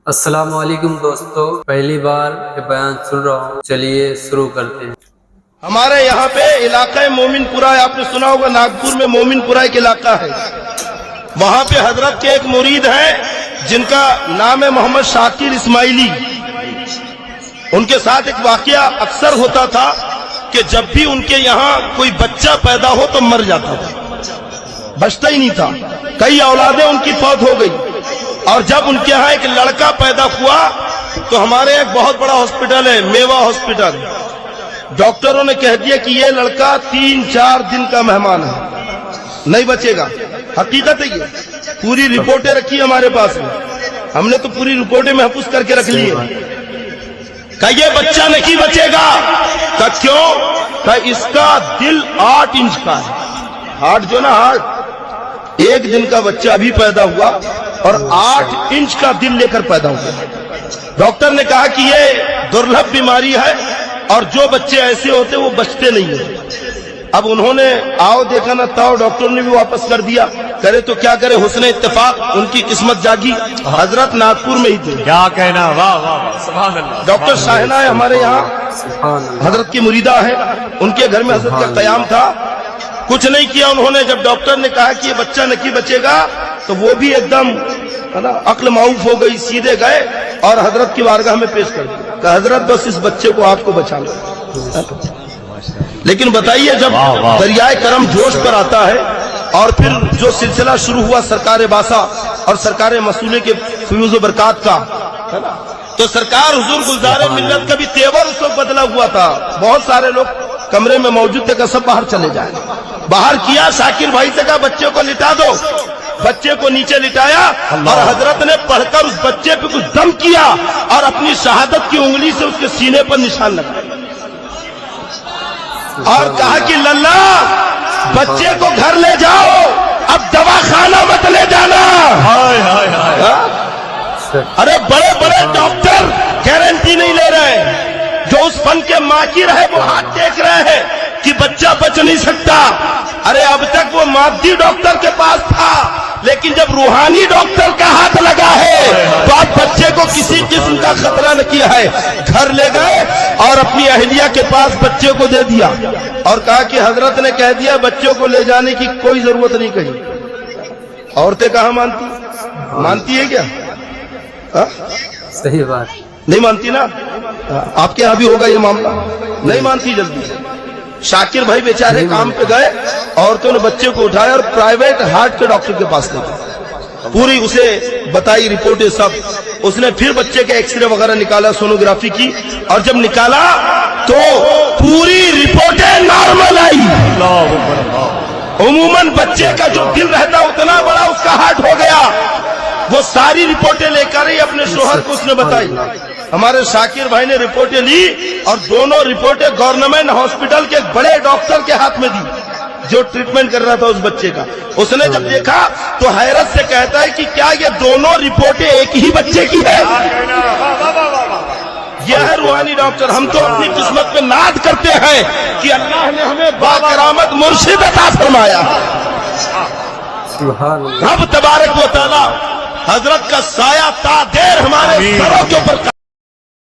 السلام علیکم دوستو، پہلی بار یہ بیان سن رہا ہوں، چلیے شروع کرتے ہیں۔ ہمارے یہاں پہ علاقہ مومن پورہ ہے، آپ نے سنا ہوگا ناگپور میں مومن پورہ ایک علاقہ ہے، وہاں پہ حضرت کے ایک مرید ہیں جن کا نام ہے محمد شاکر اسماعیلی۔ ان کے ساتھ ایک واقعہ اکثر ہوتا تھا کہ جب بھی ان کے یہاں کوئی بچہ پیدا ہو تو مر جاتا تھا، بچتا ہی نہیں تھا، کئی اولادیں ان کی فوت ہو گئی، اور جب ان کے یہاں ایک لڑکا پیدا ہوا تو ہمارے ایک بہت بڑا ہاسپٹل ہے میوا ہاسپٹل، ڈاکٹروں نے کہہ دیا کہ یہ لڑکا 3-4 دن کا مہمان ہے، نہیں بچے گا۔ حقیقت ہے، یہ پوری رپورٹیں رکھی ہمارے پاس میں، ہم نے تو پوری رپورٹیں محفوظ کر کے رکھ لی ہے کہ یہ بچہ نہیں بچے گا۔ کہ کیوں؟ کہ اس کا دل 8 انچ کا ہے، ہارٹ جو نا ہارٹ، 1 دن کا بچہ ابھی پیدا ہوا اور 8 انچ کا دل لے کر پیدا ہوا۔ ڈاکٹر نے کہا کہ یہ درلبھ بیماری ہے اور جو بچے ایسے ہوتے وہ بچتے نہیں ہیں۔ اب انہوں نے آؤ دیکھا نہ تاؤ، ڈاکٹر نے بھی واپس کر دیا، کرے تو کیا کرے، حسن اتفاق ان کی قسمت جاگی، حضرت ناگپور میں ہی تھے۔ کیا کہنا، واہ واہ سبحان اللہ۔ ڈاکٹر شاہنہ ہے ہمارے یہاں، حضرت کی مریدہ ہے، ان کے گھر میں حضرت کا قیام تھا، کچھ نہیں کیا انہوں نے۔ جب ڈاکٹر نے کہا کہ یہ بچہ نہیں بچے گا تو وہ بھی ایک دم عقل معاف ہو گئی، سیدھے گئے اور حضرت کی بارگاہ میں پیش کر دیا کہ حضرت بس اس بچے کو آپ کو بچانا۔ لیکن بتائیے، جب دریائے کرم جوش پر آتا ہے اور پھر جو سلسلہ شروع ہوا سرکار باسا اور سرکار مسئولے کے فیوز و برکات کا، تو سرکار حضور گلزار ملت کا بھی تیور اس وقت بدلا ہوا تھا۔ بہت سارے لوگ کمرے میں موجود تھے کہ سب باہر چلے جائیں، باہر کیا، شاکر بھائی سے کہا بچے کو لٹا دو، بچے کو نیچے لٹایا اور حضرت نے پڑھ کر اس بچے پہ کچھ دم کیا اور اپنی شہادت کی انگلی سے اس کے سینے پر نشان لگایا اور کہا کہ للہ بچے کو گھر لے جاؤ، اب دوا خانہ مت لے جانا۔ ارے بڑے بڑے ڈاکٹر گارنٹی نہیں لے رہے ہیں، جو اس فن کے ماہر ہے وہ ہاتھ دیکھ رہے ہیں کہ بچہ بچ نہیں سکتا۔ ارے اب تک وہ مادی ڈاکٹر کے پاس تھا، لیکن جب روحانی ڈاکٹر کا ہاتھ لگا ہے تو اب بچے کو کسی قسم کا خطرہ نہ کیا ہے، گھر لے گئے اور اپنی اہلیہ کے پاس بچے کو دے دیا اور کہا کہ حضرت نے کہہ دیا بچوں کو لے جانے کی کوئی ضرورت نہیں کہی۔ عورتیں کہاں مانتی ہے کیا؟ صحیح بات نہیں مانتی نا؟ آپ کے یہاں بھی ہوگا یہ معاملہ، نہیں مانتی جلدی۔ شاکر بھائی بیچارے کام پہ گئے، عورتوں نے بچے کو اٹھایا اور پرائیویٹ ہارٹ کے ڈاکٹر کے پاس لے گئے، پوری اسے بتائی رپورٹیں سب، اس نے پھر بچے کے ایکس رے وغیرہ نکالا، سونوگرافی کی، اور جب نکالا تو پوری رپورٹیں نارمل آئی۔ عموماً بچے کا جو دل رہتا اتنا بڑا اس کا ہارٹ ہو گیا۔ وہ ساری رپورٹیں لے کر ہی اپنے شوہر کو اس نے بتائی۔ ہمارے شاکر بھائی نے رپورٹیں لی اور دونوں رپورٹیں گورنمنٹ ہاسپٹل کے بڑے ڈاکٹر کے ہاتھ میں دی جو ٹریٹمنٹ کر رہا تھا اس بچے کا۔ اس نے جب دیکھا تو حیرت سے کہتا ہے کہ کیا یہ دونوں رپورٹیں ایک ہی بچے کی ہے؟ یہ ہے روحانی ڈاکٹر۔ ہم تو اپنی قسمت پہ ناد کرتے ہیں کہ اللہ نے ہمیں باکرامت مرشد عطا فرمایا۔ رب تبارک و تعالی حضرت کا سایہ تا دیر ہمارے سروں کے اوپر